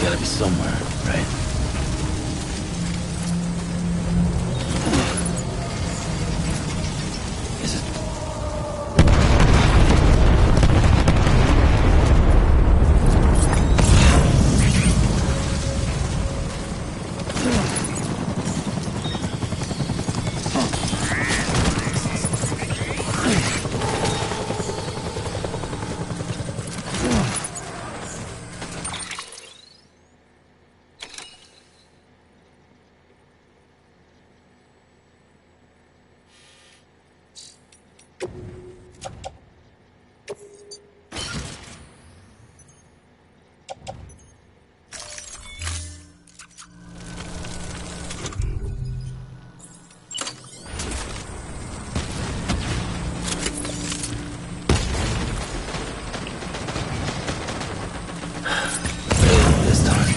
gotta be somewhere, right? Is it? This time.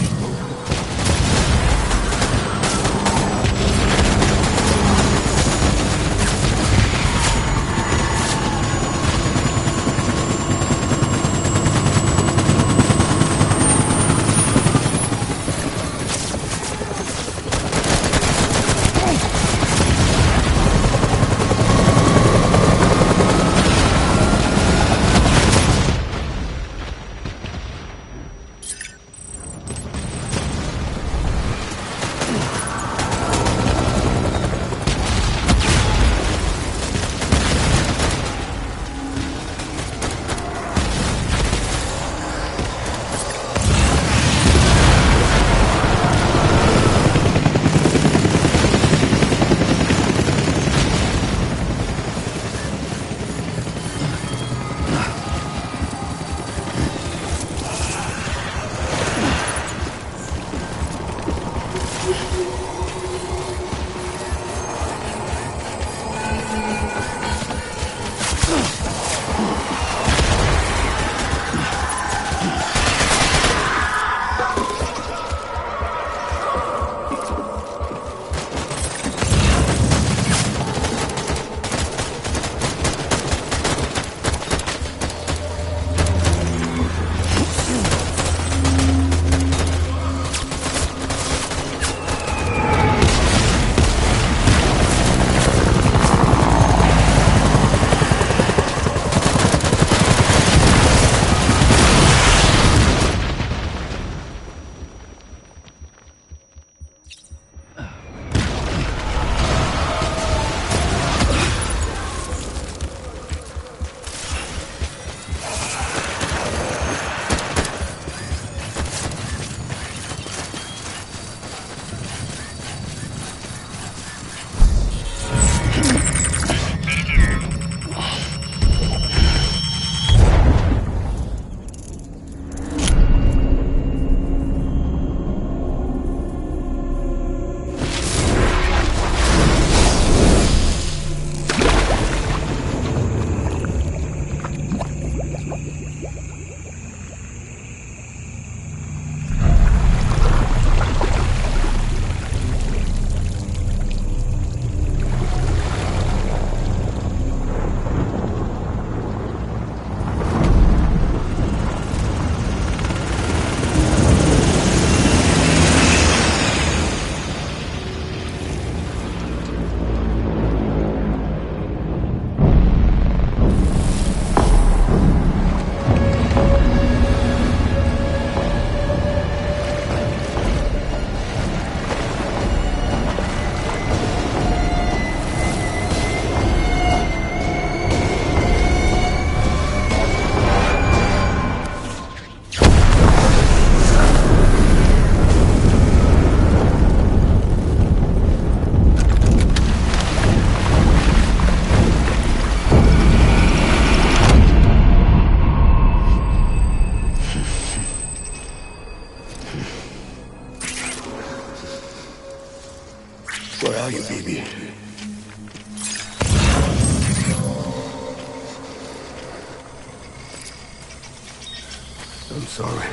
Where are you, baby? I'm sorry.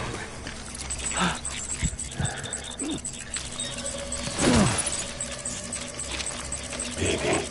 Baby.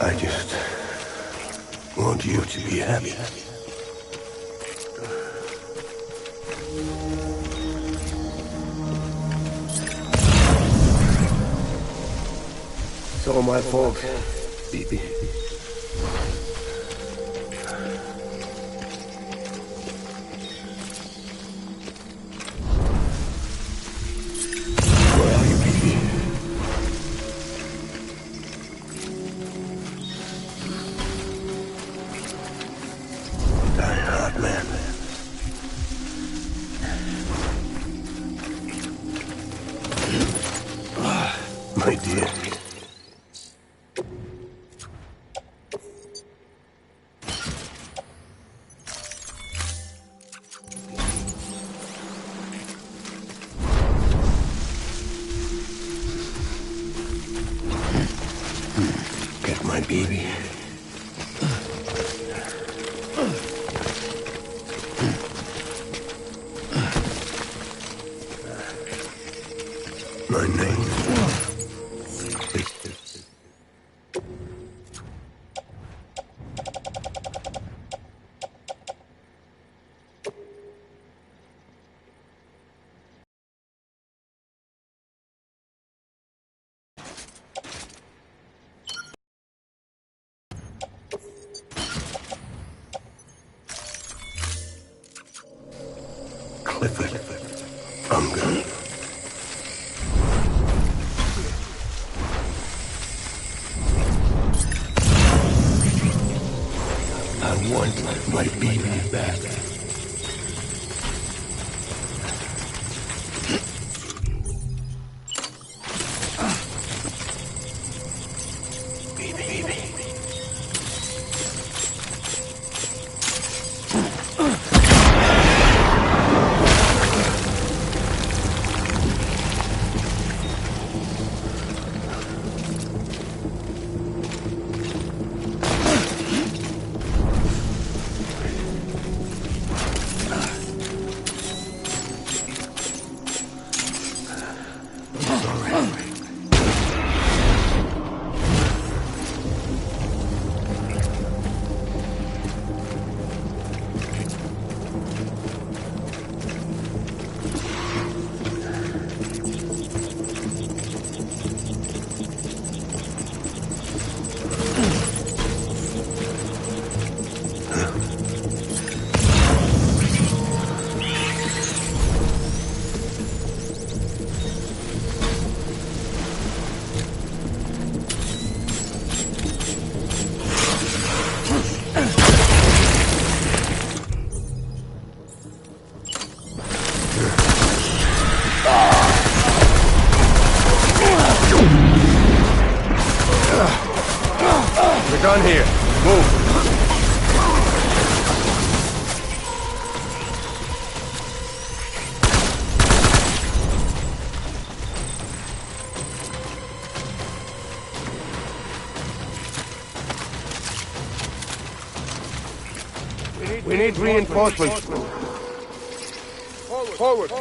I just want you to be happy. It's all my fault, baby. Where are you, baby? Die hard, man. My dear. Get my baby. My name is... Clifford. Unger. I want my baby back. Baby. We're done here. Move. We need reinforcements. Forward.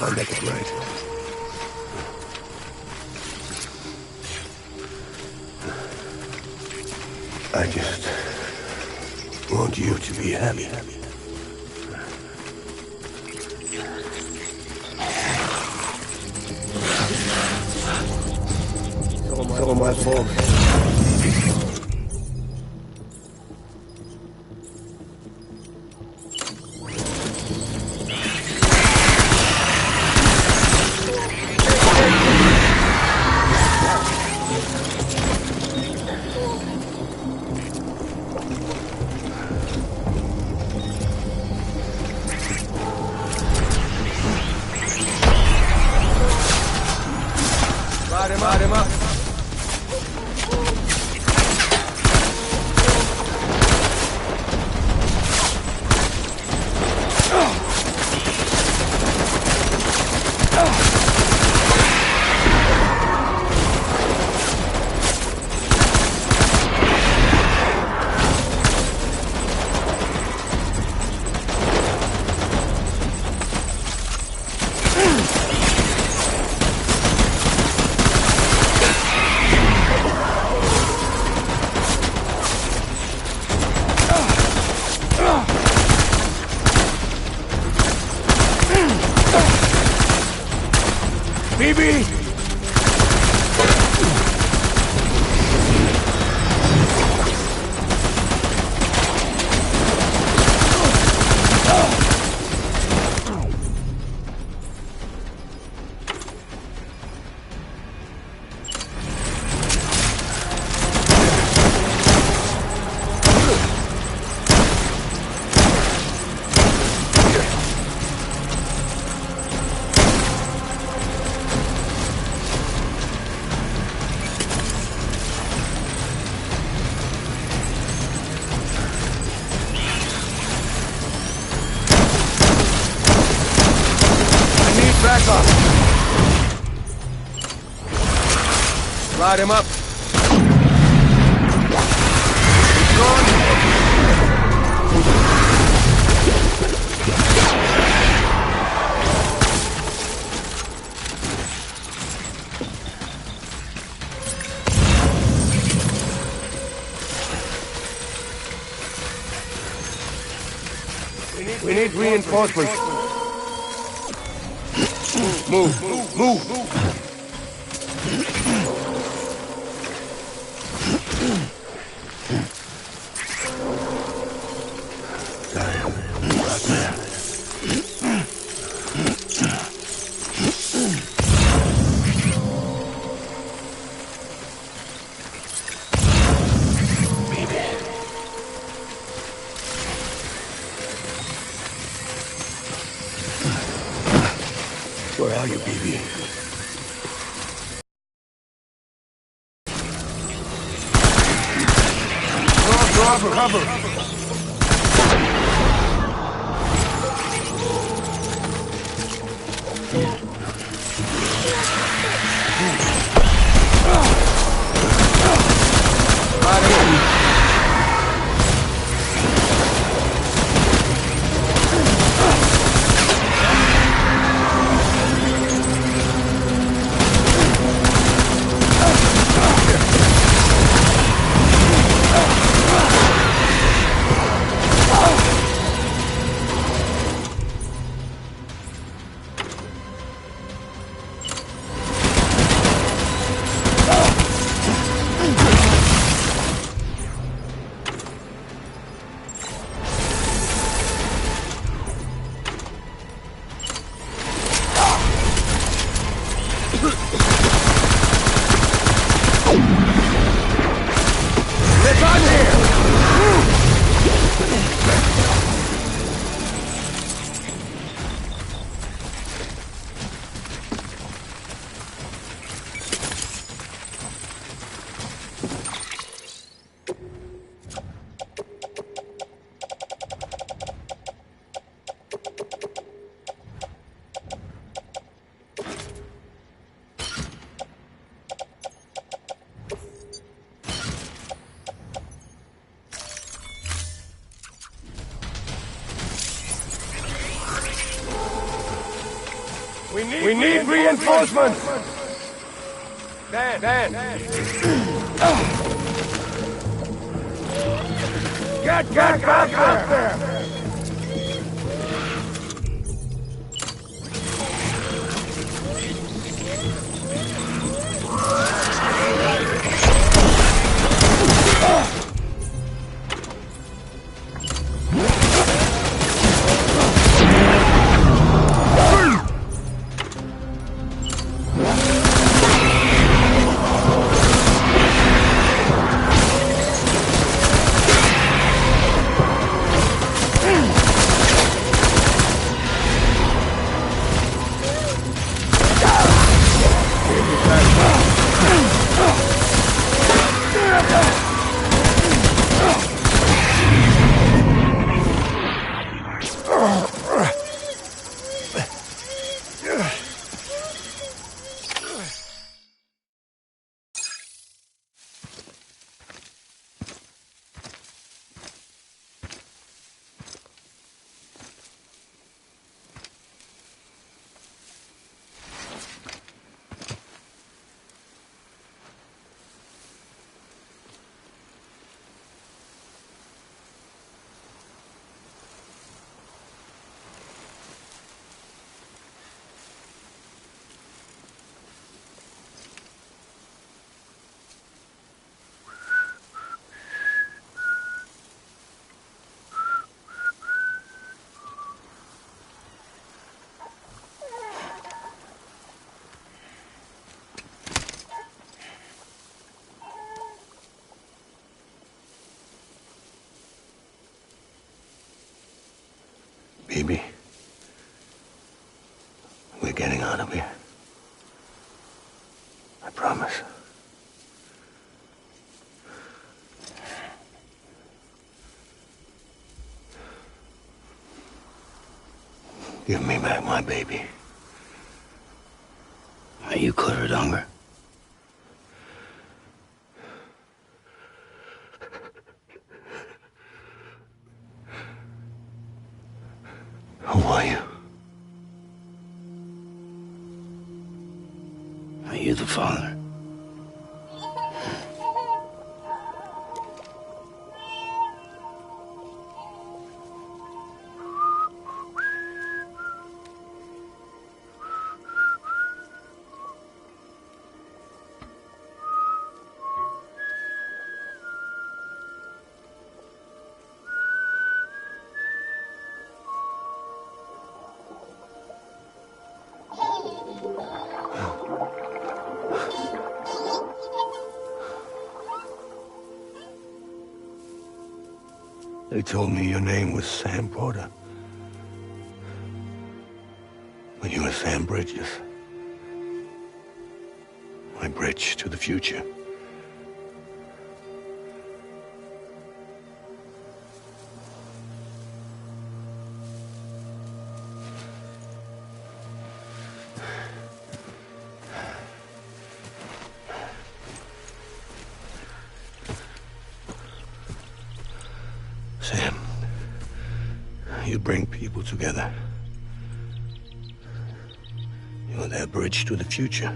I'll make it right. I just want you to be happy. It's all my fault. Light him up. BB! Back up. Light him up. We need reinforcements. Move. Where are you, BB? Cover! We need reinforcements! Dan! Get back up there! Baby, we're getting out of here. I promise. Give me back my baby. Are you clear of hunger? Who are you? Are you the father? They told me your name was Sam Porter. But you were Sam Bridges. My bridge to the future. Sam, you bring people together. You're their bridge to the future.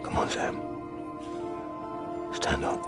Come on, Sam. Stand up.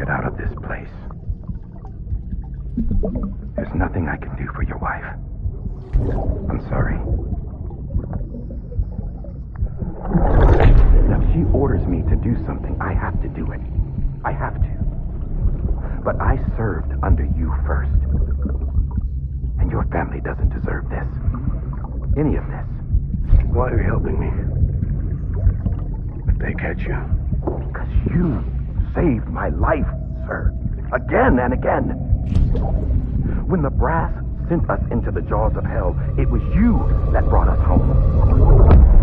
get out of this place. There's nothing I can do for your wife. I'm sorry. If she orders me to do something, I have to do it. I have to. But I served under you first. And your family doesn't deserve this. Any of this. Why are you helping me? If they catch you. Because you saved my life, sir. Again and again. When the brass sent us into the jaws of hell, it was you that brought us home.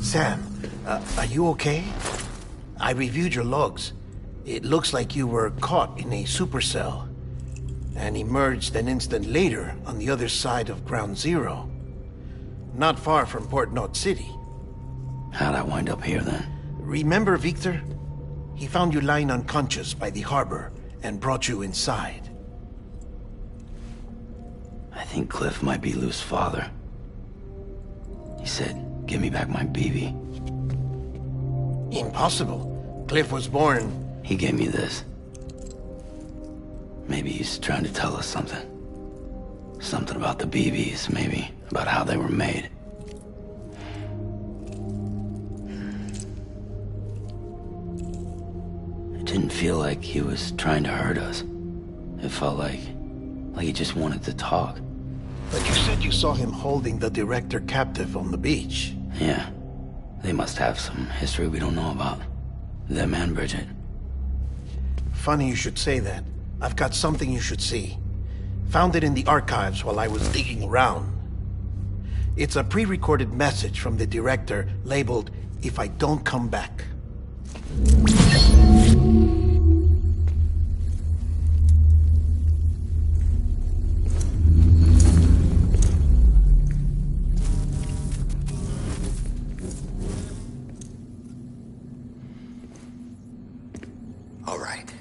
Sam, are you okay? I reviewed your logs. It looks like you were caught in a supercell and emerged an instant later on the other side of Ground Zero. Not far from Port Knot City. How'd I wind up here then? Remember Victor? He found you lying unconscious by the harbor and brought you inside. I think Cliff might be Lou's father. He said, give me back my BB. Impossible. Cliff was born... He gave me this. Maybe he's trying to tell us something. Something about the BBs, maybe. About how they were made. It didn't feel like he was trying to hurt us. It felt like he just wanted to talk. But you said you saw him holding the director captive on the beach. Yeah. They must have some history we don't know about. Them and Bridget. Funny you should say that. I've got something you should see. Found it in the archives while I was digging around. It's a pre-recorded message from the director labeled, "If I don't come back." All right.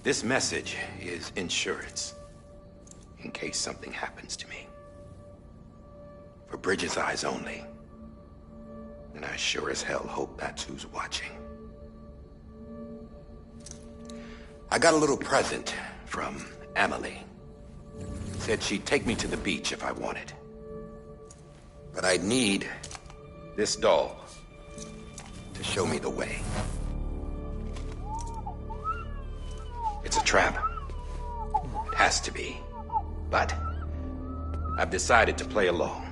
This message is insurance, in case something happens to me. For Bridget's eyes only. And I sure as hell hope that's who's watching. I got a little present from Emily. Said she'd take me to the beach if I wanted. But I'd need this doll to show me the way. It's a trap. It has to be. But I've decided to play along.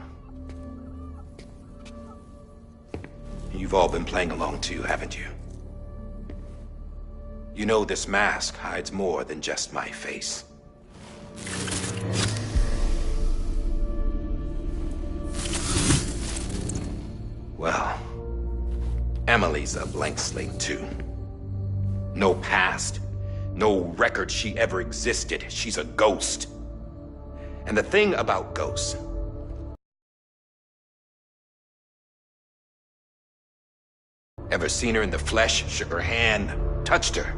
You've all been playing along too, haven't you? You know this mask hides more than just my face. Well, Emily's a blank slate too. No past. No record she ever existed. She's a ghost. And the thing about ghosts... Ever seen her in the flesh, shook her hand, touched her?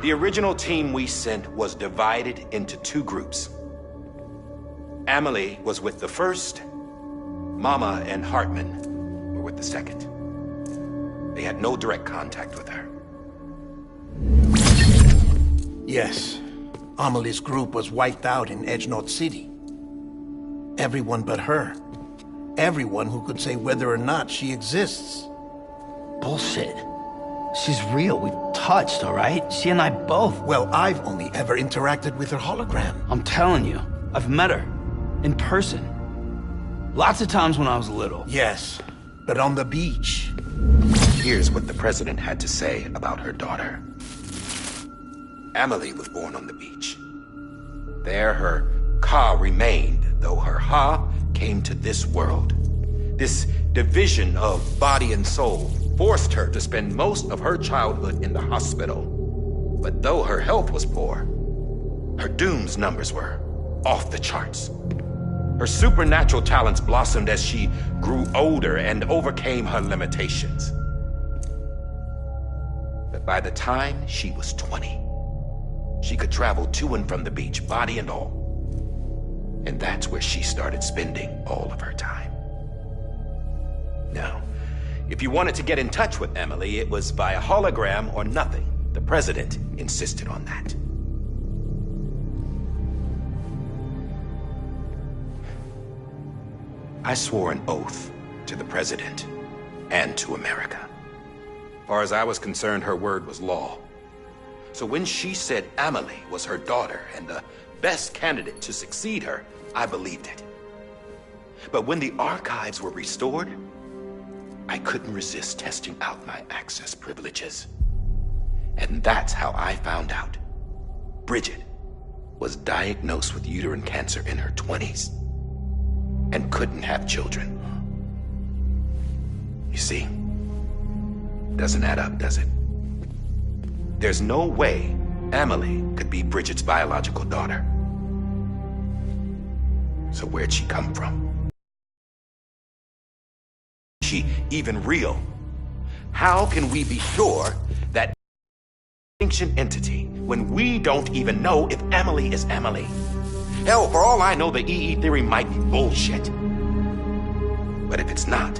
The original team we sent was divided into two groups. Amelie was with the first, Mama and Hartman were with the second. They had no direct contact with her. Yes. Amelie's group was wiped out in Edgenot City. Everyone but her. Everyone who could say whether or not she exists. Bullshit. She's real. We've touched, all right? She and I both. Well, I've only ever interacted with her hologram. I'm telling you, I've met her. In person. Lots of times when I was little. Yes, but on the beach. Here's what the president had to say about her daughter. Amelie was born on the beach. There her Ka remained, though her Ha came to this world. This division of body and soul forced her to spend most of her childhood in the hospital. But though her health was poor, her Doom's numbers were off the charts. Her supernatural talents blossomed as she grew older and overcame her limitations. But by the time she was 20, she could travel to and from the beach, body and all. And that's where she started spending all of her time. Now, if you wanted to get in touch with Emily, it was via hologram or nothing. The president insisted on that. I swore an oath to the president and to America. As far as I was concerned, her word was law. So when she said Amelie was her daughter and the best candidate to succeed her, I believed it. But when the archives were restored, I couldn't resist testing out my access privileges. And that's how I found out Bridget was diagnosed with uterine cancer in her 20s and couldn't have children. You see, doesn't add up, does it? There's no way Amelie could be Bridget's biological daughter. So where'd she come from? Is she even real? How can we be sure that extinction entity when we don't even know if Amelie is Amelie? Hell, for all I know, the EE theory might be bullshit. But if it's not,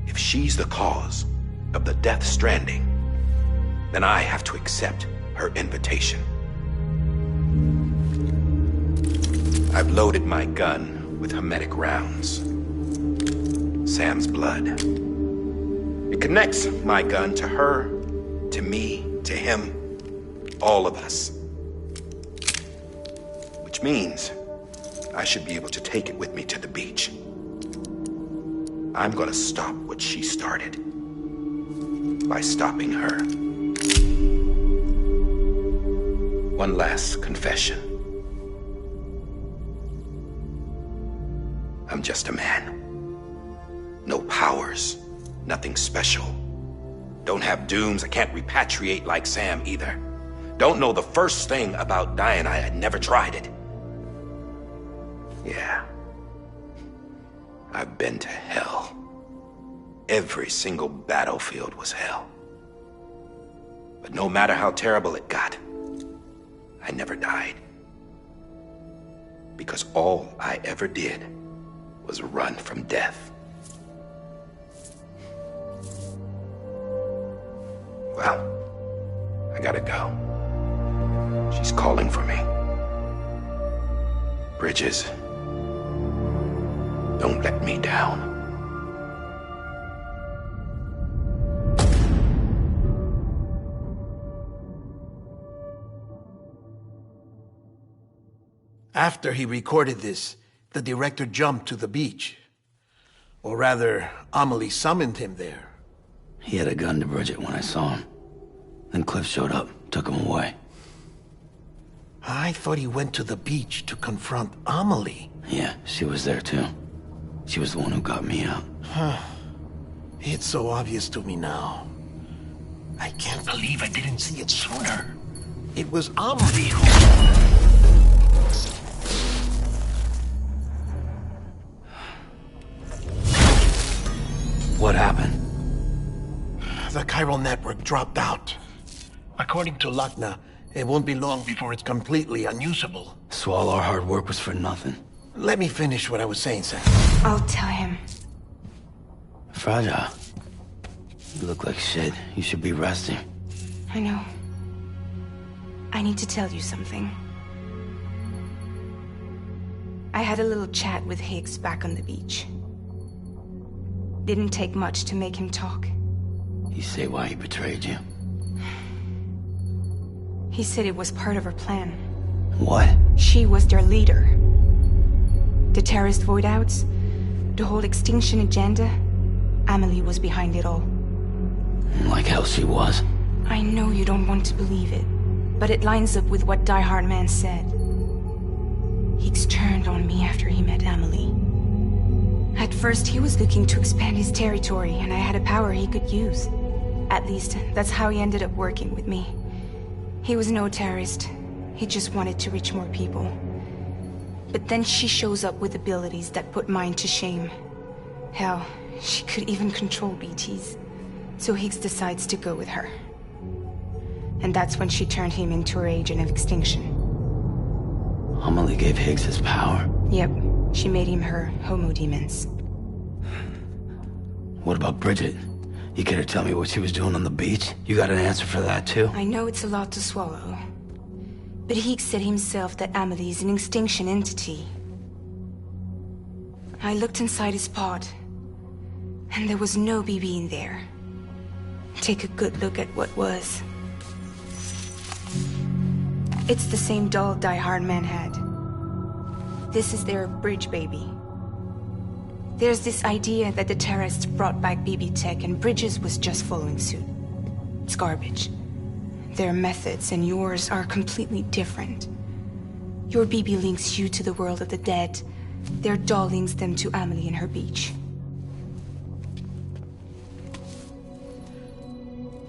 if she's the cause of the death stranding, then I have to accept her invitation. I've loaded my gun with hermetic rounds. Sam's blood. It connects my gun to her, to me, to him, all of us. Which means I should be able to take it with me to the beach. I'm gonna stop what she started by stopping her. One last confession. I'm just a man. No powers, nothing special. Don't have dooms, I can't repatriate like Sam either. Don't know the first thing about dying, I had never tried it. Yeah. I've been to hell. Every single battlefield was hell. But no matter how terrible it got, I never died. Because all I ever did was run from death. Well, I gotta go. She's calling for me. Bridges, don't let me down. After he recorded this, the director jumped to the beach. Or rather, Amelie summoned him there. He had a gun to Bridget when I saw him. Then Cliff showed up, took him away. I thought he went to the beach to confront Amelie. Yeah, she was there too. She was the one who got me out. It's so obvious to me now. I can't believe I didn't see it sooner. It was Amelie who... What happened? The chiral network dropped out. According to Luckna, it won't be long before it's completely unusable. So all our hard work was for nothing. Let me finish what I was saying, Sam. I'll tell him. Fragile. You look like shit. You should be resting. I know. I need to tell you something. I had a little chat with Higgs back on the beach. Didn't take much to make him talk. You say why he betrayed you? He said it was part of her plan. What? She was their leader. The terrorist voidouts, the whole extinction agenda, Amelie was behind it all. Like hell she was. I know you don't want to believe it, but it lines up with what Die Hard Man said. Higgs turned on me after he met Amelie. At first, he was looking to expand his territory, and I had a power he could use. At least, that's how he ended up working with me. He was no terrorist. He just wanted to reach more people. But then she shows up with abilities that put mine to shame. Hell, she could even control BTs. So Higgs decides to go with her. And that's when she turned him into her agent of extinction. Amelie gave Higgs his power? Yep, she made him her homo demons. What about Bridget? You care to tell me what she was doing on the beach? You got an answer for that too? I know it's a lot to swallow. But Higgs said himself that Amelie is an extinction entity. I looked inside his pod, and there was no BB in there. Take a good look at what was. It's the same doll Die Hard Man had. This is their bridge baby. There's this idea that the terrorists brought back BB tech and Bridges was just following suit. It's garbage. Their methods and yours are completely different. Your BB links you to the world of the dead. Their doll links them to Amelie and her beach.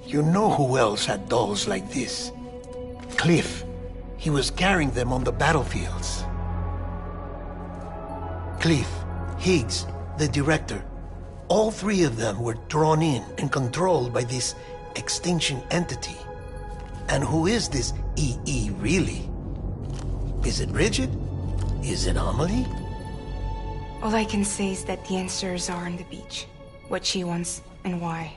You know who else had dolls like this? Cliff. He was carrying them on the battlefields. Cliff, Higgs, the director. All three of them were drawn in and controlled by this extinction entity. And who is this EE really? Is it Bridget? Is it Amelie? All I can say is that the answers are on the beach. What she wants and why.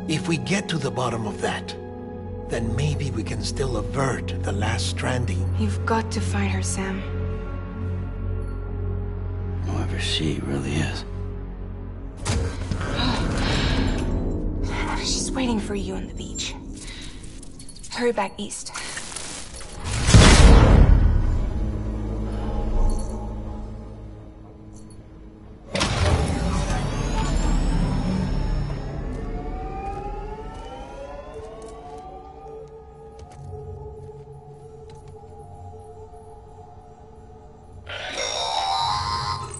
If we get to the bottom of that, then maybe we can still avert the last stranding. You've got to find her, Sam. Whoever she really is. She's waiting for you on the beach. Hurry back east.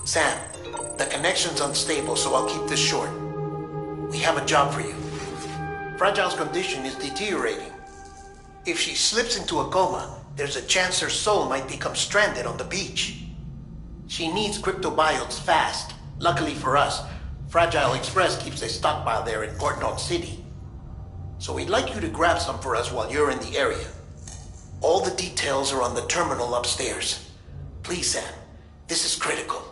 Sam, the connection's unstable, so I'll keep this short. We have a job for you. Fragile's condition is deteriorating. If she slips into a coma, there's a chance her soul might become stranded on the beach. She needs cryptobiotes fast. Luckily for us, Fragile Express keeps a stockpile there in Port North City. So we'd like you to grab some for us while you're in the area. All the details are on the terminal upstairs. Please, Sam, this is critical.